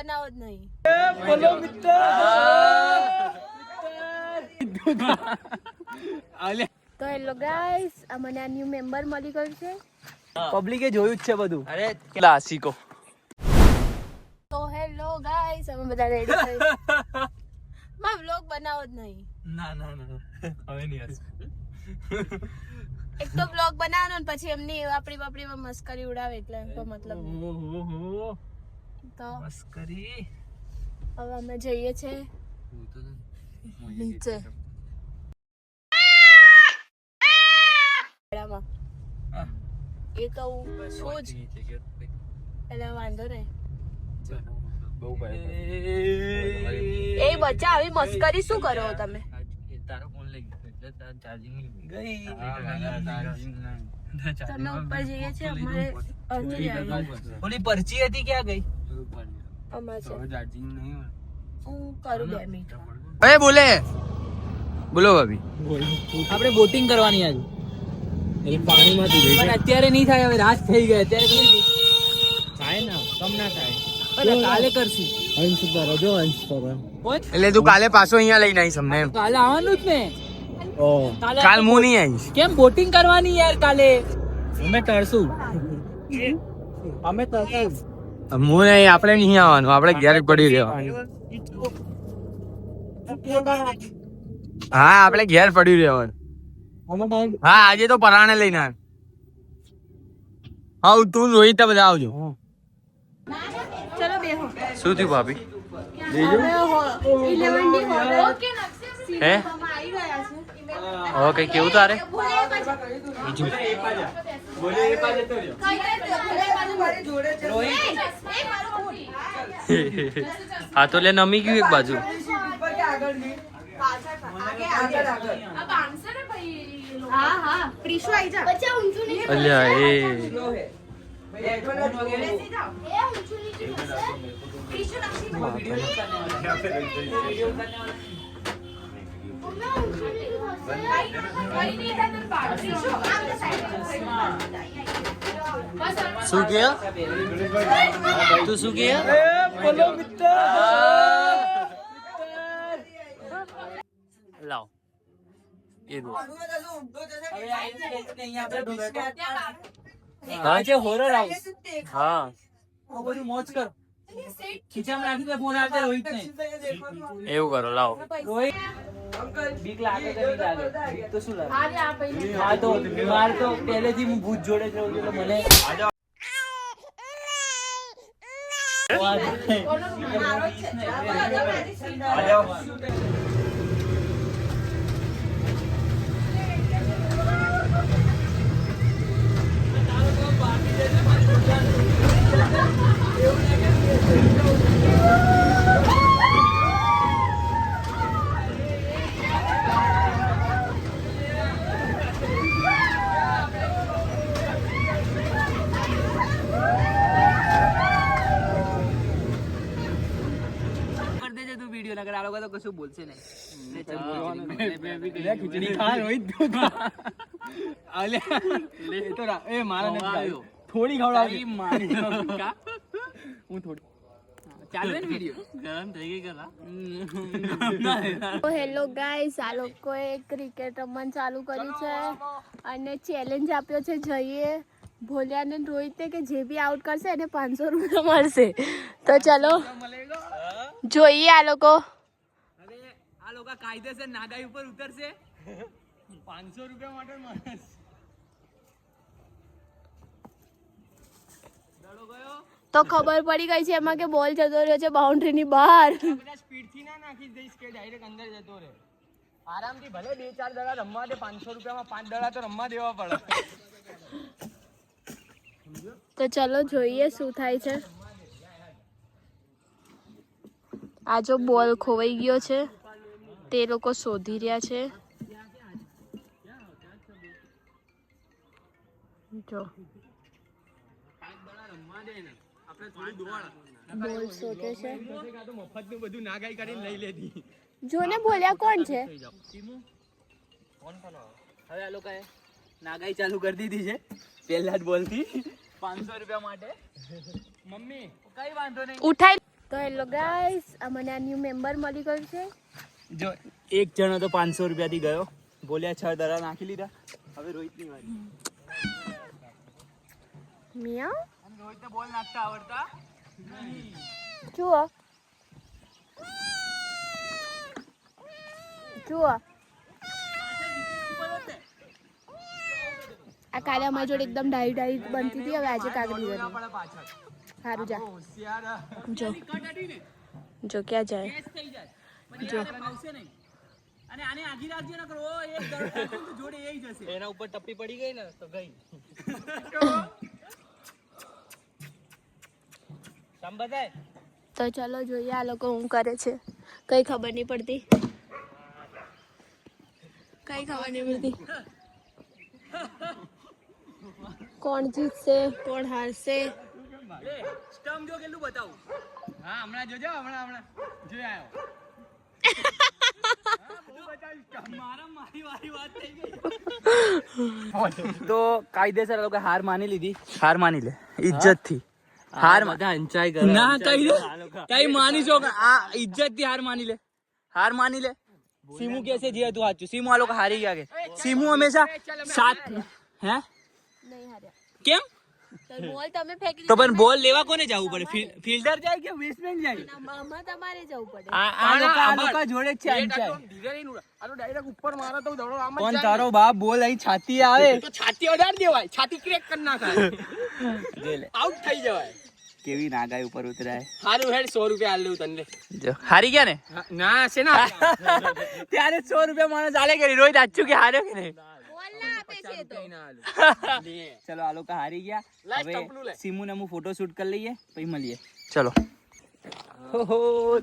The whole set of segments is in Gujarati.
બનાવો જ નહીં. બોલો મિત્ર. તો હેલો ગાઈસ, અમને આ ન્યુ મેમ્બર મળી ગયું છે. પબ્લિકે જોયું જ છે બધું. અરે ક્લાસિકો. તો હેલો ગાઈસ, અમે બધા રેડી થઈ. માં વ્લોગ બનાવો જ નહીં. ના હવે નહીં હશે. એક તો વ્લોગ બનાવવાનો ને પછી એમની આપણી મસ્કરી ઉડાવે એટલે તો મતલબ તો મસ્કરી. હવે અમે જઈએ છે નીચે. એ તો શું જ એટલે વાંધો નહીં. એ બચ્ચા આવી મસ્કરી શું કરો તમે? તારો ફોન લઈ ગયો એટલે ચાર્જિંગ તમે ઉપર જઈએ છીએ અમારે અડધી આવી. ઓલી પરચી હતી ક્યાં ગઈ? અમારે છે. હું કરું 2 મિનિટ. અરે બોલો ભાભી. આપણે બોટિંગ કરવાની આજે. પણ અત્યારે નહીં થાય, હવે રાત થઈ ગઈ. અત્યારે પછી થાય ને, કમ ના થાય. કાલે કરશું. એટલે તું કાલે પાછો અહીંયા લઈને આવીશ અમને. કાલે આવવાનું જ ને. કાલ હું નહીં આવીશ. કેમ બોટિંગ કરવાની યાર કાલે? અમે તરશું. અમે તરશું. હું નહીં, આપણે નહીં આવવાનું, આપણે ઘેર પડી રહેવાનું. હા, આપણે ઘેર પડ્યું રહેવાનું. હા, આજે તો પરાણે લઈને આવ. હા, તું રોહિત બધા આવજો. ચલો બેહો. શું થયું ભાભી? હવે 11D હોરર હે? આવી ગયા છે. ઓકે, કેવું તારે? હા તો લે નમી ગયું એક બાજુ. હા પ્રીશુ આવી જા. બચ્ચા ઊંચું નહીં. અલ્યા એ પ્રીશુ શું કે? તું શું કે? બોલો મિત્ર. લાવ એ દો. હા છે હોરર હાઉસ. હા આ બધું મોજ કર. ખીચામાં રાખી દે ફોન આવતા રોહિતને. એવું કરો, લાવો. રોહિત બીક લાગે કે નહીં લાગે? બીક તો શું લાગે? આજે આ પૈકી હા તો માર તો પહેલેથી હું ભૂત જોડે જ રહું છું એટલે મને કશું બોલશે નહીં. ખીચડી ખા રોહિત. થોડી ખવડાવજો. હું થોડી ચાલુ ને વિડિયો ગરમ થઈ ગઈ કલા. તો હેલો ગાઈસ, આ લોકોએ ક્રિકેટ રમવાનું ચાલુ કર્યું છે અને ચેલેન્જ આપ્યો છે. જઈએ ભોલિયા ને રોહિતે કે જે બી આઉટ કરશે એને 500 રૂપિયા મળશે. તો ચલો જોઈએ આ લોકો. આ લોકો કાયદેસર નાગાઈ ઉપર ઉતરશે. 500 રૂપિયા માટે માણસ દડો ગયો તો ખબર પડી ગઈ છે એમાં કે બોલ જતો રહ્યો છે બાઉન્ડ્રી ની બહાર. સ્પીડ થી ના નાખી દઈશ કે ડાયરેક્ટ અંદર જતો રહે. આરામથી ભલે 2-4 દડા રમવા દે. 500 રૂપિયામાં 5 દડા તો રમવા દેવા પડે. તો ચલો જોઈએ શું થાય છે. આ જો બોલ ખોવાઈ ગયો છે તે લોકો શોધી રહ્યા છે. જો બોલ શોધે છે. મફતનું બધું નાગાઈ કરીને લઈ લેતી. જો ને બોલ્યા કોણ છે? હવે આ લોકોએ નાગાઈ ચાલુ કરી દીધી છે પહેલા જ બોલથી 500 રૂપિયા માટે. મમ્મી કઈ વાંધો નહીં. ઉઠાઈ તો હેલો ગાઈસ, આ મને આ ન્યૂ મેમ્બર મળી ગયું છે. જો એક જણો તો 500 રૂપિયાથી ગયો, બોલ્યા 6 દડા નાખી લીધા. હવે રોહિતની વારી. મિયાઉ રોહિતને બોલ નાખતા આવડતા જુઓ જુઓ આ કાલે અમારી જોડે એકદમ ડાઈ ડાઈ બનતી હતી, હવે આજે કાગડી બની. સારું જા જો જો ક્યાં જાય જો અને આને આગી રાખજો ન કરો એક દડો જોડે એઈ જશે. એના ઉપર ટપ્પી પડી ગઈ ને તો ગઈ. સંબધાય તો ચલો જોઈએ આ લોકો શું કરે છે. કઈ ખબર નહીં પડતી, કઈ ખબર નહીં પડતી કોણ જીતશે કોણ હારશે. સ્ટમ્પ જો કેટલું બતાવું. હા હમણાં જોજો, હમણાં જોઈ આવ્યો. તો કાયદેસર લોકો હાર માની લીધી. હાર માની લે ઇજ્જત થી. હાર બધા એન્જોય કરે. ના કઈ માની છો આ ઇજ્જત થી હાર માની લે. હાર માની લે. સીમુ કેસે જીયા તું સાચું. સીમુ આ લોકો હારી ગયા કે સીમુ હંમેશા સાત હે નહીં હાર્યા કેમ તો બોલ તમે ફેંકી તો પણ બોલ લેવા કોને જવું પડે? ફિલ્ડર જાય કે બેટ્સમેન જાય? દીધા. આમાં તમારે જવું પડે. આ લોકો જોડે જ છે અંચાય. આનો ડાયરેક્ટ ઉપર મારો તો દડો આમ જ કોણ જાય. તારો બાપ બોલ અહીં છાતી આવે તો છાતી અડાડી દેવાય, છાતી ક્રેક કરી નાખાય, આઉટ થઈ જવાય. કેવી નાગાઈ ઉપર ઉતરાય. સારું હેડ 100 રૂપિયા આલ દઉં તને. જો હારી ગયા ને ના છે ના ત્યારે 100 રૂપિયા માણસ આલે કરી. રોહિત આચું કે હાર્યો કે નહીં? બોલ ના આપે છે તો ચલો આ લોકો હારી ગયા. લાસ્ટ ટપલું લે. હવે સીમુ ને હું ફોટો શૂટ કરી લઈએ પછી મળીએ. ચલો હો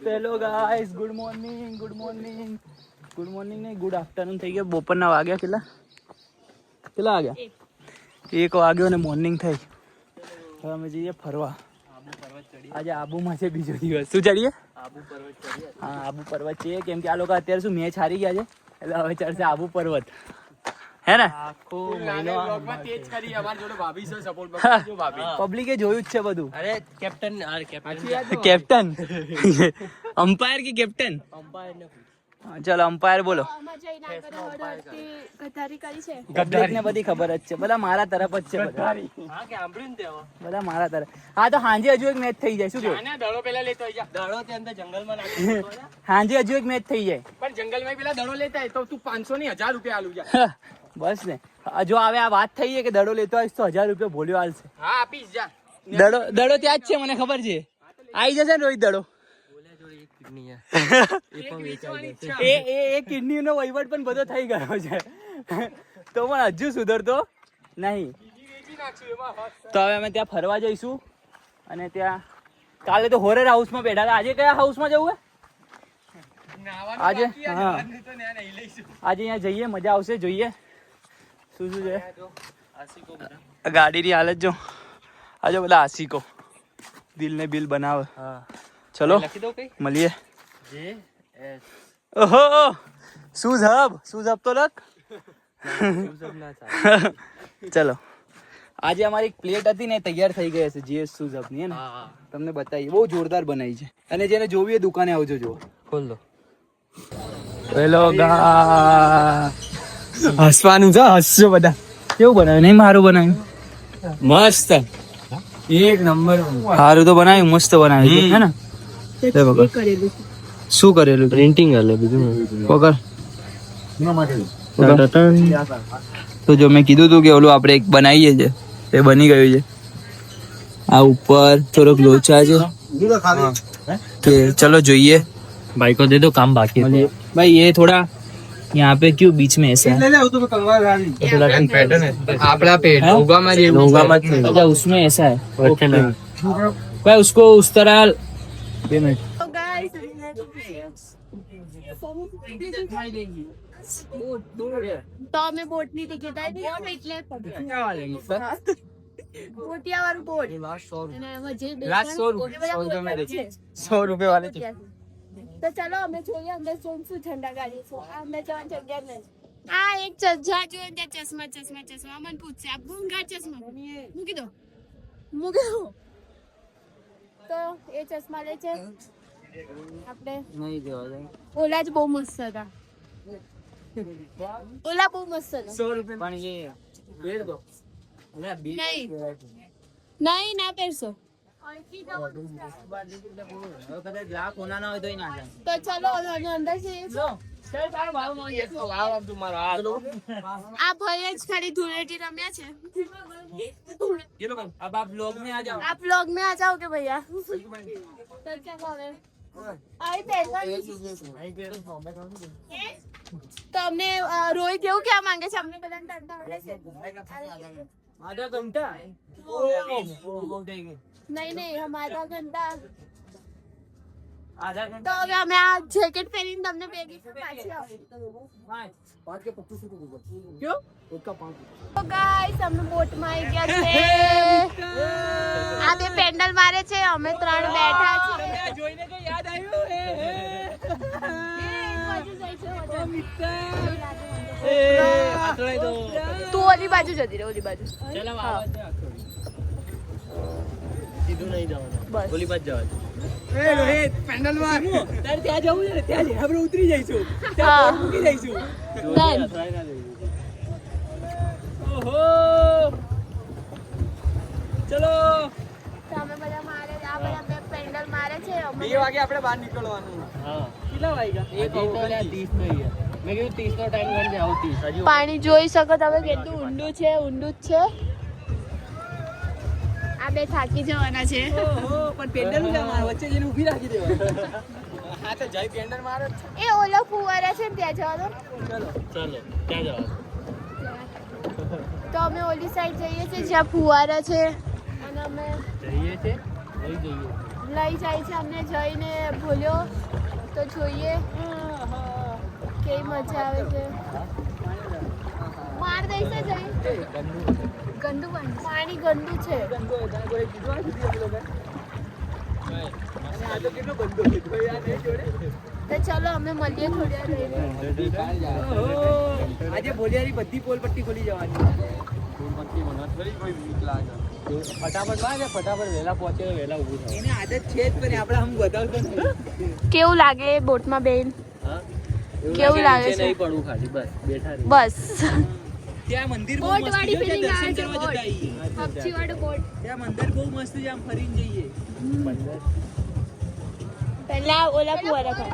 hello guys, good morning good morning good morning નહીં ગુડ આફ્ટરનૂન થઈ ગયો. બપોરના વાગ્યા કેટલા વાગ્યા? 1 વાગ્યો ને મોર્નિંગ થઈ. હવે અમે જઈએ ફરવા. આજે આબુમાં છે બીજો દિવસ. શું ચડીએ? હા આબુ પર્વત છે, કેમ કે આ લોકો અત્યારે શું મેચ હારી ગયા છે એટલે હવે ચડશે આબુ પર્વત. હે ને આખો બ્લોગમાં તેજ કરી અમાર જોડે ભાભી છે સપોર્ટ કરજો ભાભી. પબ્લિકે જોયું જ છે બધું. અરે કેપ્ટન કેપ્ટન અમ્પાયર કે કેપ્ટન? ચલો અમ્પાયર બોલો. આમાં જઈને આગળ હળહળતી ગધારી કરી છે. પબ્લિક ને બધી ખબર જ છે. બધા મારા તરફ જ છે. બધા બધા મારા તરફ. હા તો સાંજે હજુ એક મેચ થઈ જાય. શું કેવું? આના દડો પેલા લેતો આઈ જા. દડો તે અંદર જંગલમાં નાખી સાંજે હજુ એક મેચ થઈ જાય. પણ જંગલમાં પેલા દડો લેતા આય તો તું 500 ની 1000 રૂપિયા આલું જા. બસ ને જો હવે આ વાત થઈ છે કે દડો લેતો આવીશ તો 1000 રૂપિયા ભોલ્યો હાલશે. હા આપીશ જા. દડો ત્યાં જ છે મને ખબર છે. આવી જશે ને રોહિત દડો. એ કિડની નો વહીવટ પણ બધો થઈ ગયો છે તો પણ હજુ સુધરતો નહીં. તો હવે અમે ત્યાં ફરવા જઈશું અને ત્યાં કાલે તો હોરર હાઉસમાં બેઠા હતા. આજે કયા હાઉસમાં જવું હે? આજે હા આજે અહીંયા જઈએ, મજા આવશે. જોઈએ શું શું છે. ગાડીની હાલત જો. આજો બધા આશિકો દિલ ને બિલ બનાવે. ચલો મળીએ. ઓહો શૂઝ હબ તો લખ. ચલો આજે અમારી એક પ્લેટ હતી ને તૈયાર થઈ ગઈ હશે જીએસ શૂઝ હબ ની. હે ને તમને બતાવીએ, બહુ જોરદાર બનાવી છે. અને જેને જોવી એ દુકાને આવજો. જો ખોલ દો. હેલો હસવાનું છે, હસજો બધા. કેવું બનાવ્યું? નહીં મારું બનાવ્યું? મસ્ત એક નંબર. સારું તો બનાવ્યું, મસ્ત બનાવ્યું છે. હે ને શું કરેલું? પ્રિન્ટિંગ હાલે બીજું પકડ. તો જો મેં કીધું તું કે ઓલું આપણે એક બનાવીએ છે, એ બની ગયું છે. આ ઉપર થોડોક લોચા છે કે चलो જોઈએ. भाई को दे दो काम बाकी है. भाई ये थोड़ा यहाँ पे क्यों बीच में ऐसा है? पैटर्न है આપડા પેટ ઉગામાં જેવું उगामा अच्छा उसमें ऐसा है. ओके ना भाई उसको उस तरह. તો ગાઈસ તો અમે બોટ ની ટિકિટ આવી એટલે બોટિયા વાળું બોટ અને એમાં જે લાસ્ટ 100 રૂપિયા વાળી છે. તો ચલો અમે જોઈએ અંદર શું ઠંડા ગાડી છે. આ અંદર જવાની જગ્યા નહીં. આ એક ચશ્મા જોઈએ ત્યાં ચશ્મા મને પૂછશે આ ભૂંગા ચશ્મા મૂકી દો તો એ ચશ્મા લે છે આપણે નહીં દેવા જાય. ઓલા જ બહુ મસ્ત હતા. ઓલા બહુ મસ્ત હતા. 100 રૂપિયા પણ એ પેર દો. નહીં નહીં ના પહેરશો. કદાચ લાખ હોના ના હોય તોય ના જાય. તો ચલો અંદર છે. આ ભાઈએ જ ખાલી ધૂળેટી રમ્યા છે. अब आप ब्लॉग में आ जाओ. आप लोग में आ जाओगे भैया. तो क्या बोले आई पहला तो हमने रोहित એવું क्या માંગે છે અમને બધાને ટંટા વળે છે. आधा घंटा નહીં નહીં હમ આધા ઘંટા. आधा घंटा તો હવે અમે આ જેકેટ પહેરીને તમને ભેગી પાછી આવીએ. क्यों તો ગાઈસ અમે બોટમાં આવી ગયા છે. આ બે પેન્ડલ મારે છે અમે 3 બેઠા છીએ. જોઈને કઈ યાદ આવ્યું તું ઓલી બાજુ જતી રહે ઓલી બાજુ. સીધું નહીં જવાનું. બસ ગોલી બાદ જવાનું. પેન્ડલ માં તારે ત્યાં જવું છે ને ત્યાં આપણે ઉતરી જઈશું હા. ત્યાં મૂકી જઈશું. Done. ઓહો ચલો તો અમે બધા મારે આ બધા બે પેન્ડલ મારે છે અમે 2 વાગે આપણે બહાર નીકળવાનું. હા. કેટલા વાગ્યા? હજી તો ત્યાં 30 નહીં છે. મેં કીધું 30 નો ટાઈમ ગણજે, આવું 30. હજી પાણી જોઈ શકો તમે કેટલું ઊંડું છે ઊંડું જ છે. આ બે થાકી જવાના છે. ઓહો પણ પેન્ડલ જ અમાર વચ્ચે જઈને ઊભી રાખી દેવા. હા તો જય પેન્ડલ મારે જ છે. એ ઓલો ફુવારા છે ને ત્યાં જવા દો. ચલો ચાલો ક્યાં જવાનું? તો અમે ઓલી સાઈડ જઈએ છીએ જ્યાં ફુવારા છે અને અમે જઈએ છે લઈ જઈએ. લઈ જાય છે અમને જઈને ભૂલ્યો તો જોઈએ કેવી મજા આવે છે. માર દઈશે જઈ ગંદુ પાણી ગંદુ છે. ગંદો તને કોઈ કીધું આ સુધી અમે લોકો અને આ તો કેટલો ગંદો કીધું યાર નહીં જોડે. તો ચલો અમે મળીએ થોડી વાર રહીને. ઓહો આજે ભોલિયારી બધી પોલ પટ્ટી ખોલી જવાની. ફટાફટ વાગે, ફટાફટ વહેલા પહોંચે, વહેલા ઊભું થાય. એને આદત છે જ પણ આપણે આમ બતાવતો નથી. કેવું લાગે બોટમાં બેન? હા? કેવું લાગે નીચે છે? નહીં પડવું ખાલી, બસ બેઠા રહી. બસ ત્યાં મંદિર બહુ બોટ મસ્ત વાળી છે, ત્યાં feeling આવે દર્શન છે. કરવા જતા આવીએ. પક્ષી વાળો બોટ. ત્યાં મંદિર બહુ મસ્ત છે, આમ ફરીને જઈએ. પહેલા ઓલા ફુવારા પર.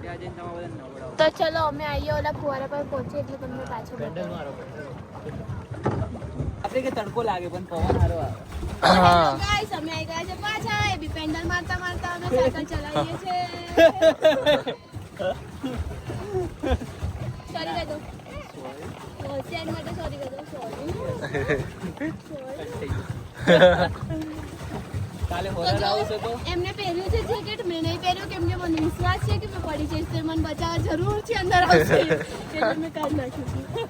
ત્યાં જઈને તમારે બધા નવડાવો. તો ચલો અમે આવીએ ઓલા ફુવારા પર પહોંચીએ એટલે તમને પાછું પેન્ડલ બતાવું. મારો. આપણે કે તડકો લાગે પણ પવન સારો આવે. હા. ગાઈસ અમે આવી ગયા છે પાછા. એ બી પેન્ડલ મારતા મારતા અમે સાયકલ ચલાવીએ છીએ. સોરી કહી દો. હોશિયાર માટે સોરી કહી દો. સોરી. કાલે હોરર આવશે તો એમને પહેર્યું છે જેકેટ મેં નહીં પહેર્યું કેમ કે મને વિશ્વાસ છે કે મેં પડી જઈશ તો એ મને બચાવવા જરૂર છે અંદર આવશે એટલે મેં કાઢી નાખ્યું છે.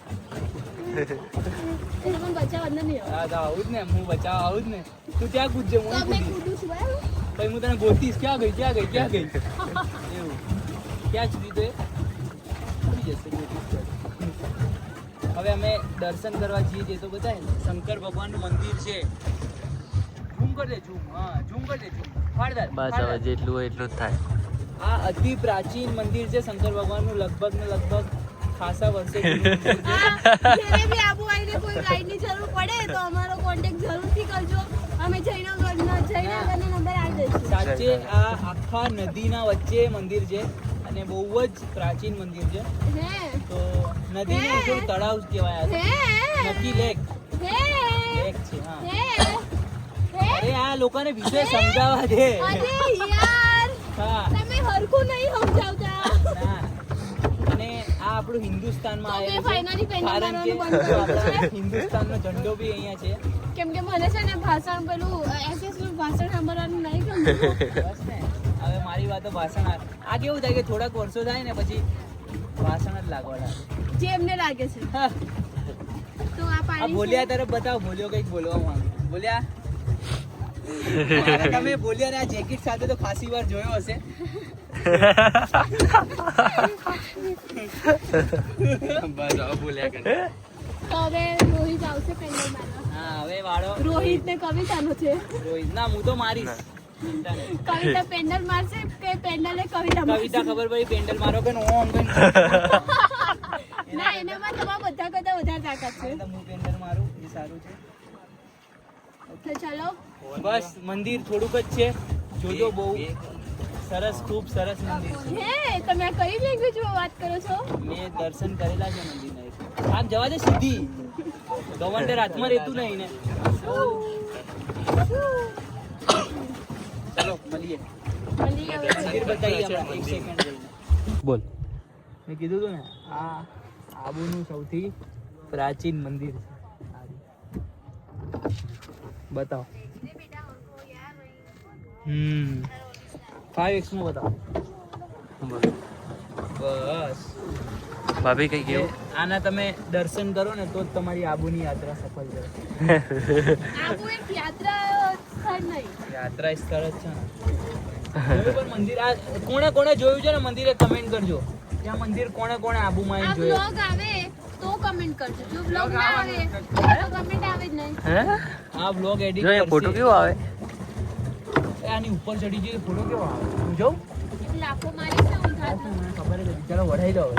એટલે મને બચાવવા અંદર નહીં આવે. હા તો આવું જ ને હું બચાવ આવું જ ને તું ત્યાં કૂદજે તો હું અમે કૂદીશ. કૂદું છું બરાબર. પછી હું તને ગોતીશ ક્યાં ગઈ ક્યાં ગઈ ક્યાં ગઈ એવું ક્યાં સુધી તો એ ઉડી જશે ગોતીશ ત્યારે. હવે અમે દર્શન કરવા જઈએ છીએ તો બતાય ને શંકર ભગવાનનું મંદિર છે. ઝૂમ કરી દે ઝૂમ. હા ઝૂમ કરી દે ઝૂમ. ફાડદાર બસ હવે જેટલું હોય એટલું જ થાય. આ અતિ પ્રાચીન મંદિર છે શંકર ભગવાનનું લગભગ ને લગભગ ખાસા વર્ષે જૂનું મંદિર છે. જેને બી આબુ આવીને કોઈ રાઈડની જરૂર પડે તો અમારો કોન્ટેક્ટ જરૂરથી કરજો. અમે જયનગરનો નંબર આપી દઈશું. સાચે આ આખા નદીના વચ્ચે મંદિર છે અને બહુ જ પ્રાચીન મંદિર છે. હે તો નદીનું ઉપર તળાવ કહેવાય આ. હે નદી લેક હે લેક છે હા. હે હે અરે આ લોકોને વિષય સમજાવવા દે. અરે યાર હા તમે હરખું નહીં સમજાવતા. ના અને આ આપણું હિન્દુસ્તાનમાં તો આવેલું મેં finally છે પેન્ડલ કારણ કે મારવાનું બંધ કર્યું છે. આપણા હિન્દુસ્તાનનો ઝંડો બી અહીંયા છે. કેમ કે મને છે ને ભાષણ પેલું એસએસ નું ભાષણ સાંભળવાનું નહીં ગમતું. બસ ને હવે મારી વાતો ભાષણ આ કેવું થાય કે થોડાક વર્ષો થાય ને પછી ભાષણ જ લાગવા લાગે. જે એમને લાગે છે. હા. તો આ આ પાણી બોલ્યા તરફ બતાવો બોલ્યો કંઈક બોલવા માંગે બોલ્યા મારા તમે બોલ્યા ને આ જેકેટ સાથે તો ખાસી વાર જોયો હશે. બસ હવે બોલ્યા કરે. તો હવે રોહિત આવશે પેન્ડલ મારવા. હા હવે વાળો રોહિત ને કવિતાનો છે. રોહિત ના હું તો મારીશ ચિંતા નહીં. કવિતા પેન્ડલ મારશે કે પેન્ડલ એ કવિતા કવિતા ખબર પડી પેન્ડલ મારો કે નો આમ કઈ ના એનામાં તમારા બધા કરતા વધારે તાકાત છે. હું પેન્ડલ મારું એ સારું છે. તો ચલો બસ મંદિર થોડુંક જ છે જોજો બહુ સરસ ખૂબ સરસ મંદિર છે. હે તમે આ કઈ લેંગ્વેજમાં વાત કરો છો? મેં દર્શન કરેલા છે મંદિરના. આમ જવા દે સીધી ગવર્નર હાથમાં રહેતું નહીં ને. ચલો મળીએ મળી ગયો. મંદિર બતાવીએ આપણે એક સેકન્ડ રહીને. બોલ મેં કીધું હતું ને આ આબુનું સૌથી પ્રાચીન મંદિર છે. બતાવો 5x માં બતાવો બસ ભાભી કઈ કેવું આના તમે દર્શન કરો ને તો જ તમારી આબુની યાત્રા સફળ જાય. આબુ એક યાત્રા સ્થળ નહીં. યાત્રા સ્થળ જ છે ને. જોયું પણ મંદિર આ કોણે કોણે જોયું છે ને મંદિરે કમેન્ટ કરજો કે આ મંદિર કોણે કોણે આબુમાં આ આવીને જોયું. બ્લોગ આવે તો કમેન્ટ કરજો. જો બ્લોગ ના આવે તો કમેન્ટ આવે જ નહીં. હે આ બ્લોગ એડિટ જો એ ફોટો કેવો આવે આની ઉપર ચડી જઈએ ફોટો કેવો આવે હું જોઉં લાફો મારીશ ને હું થાત. મને ખબર જ હતી. ચાલો વઢાઈ દો હવે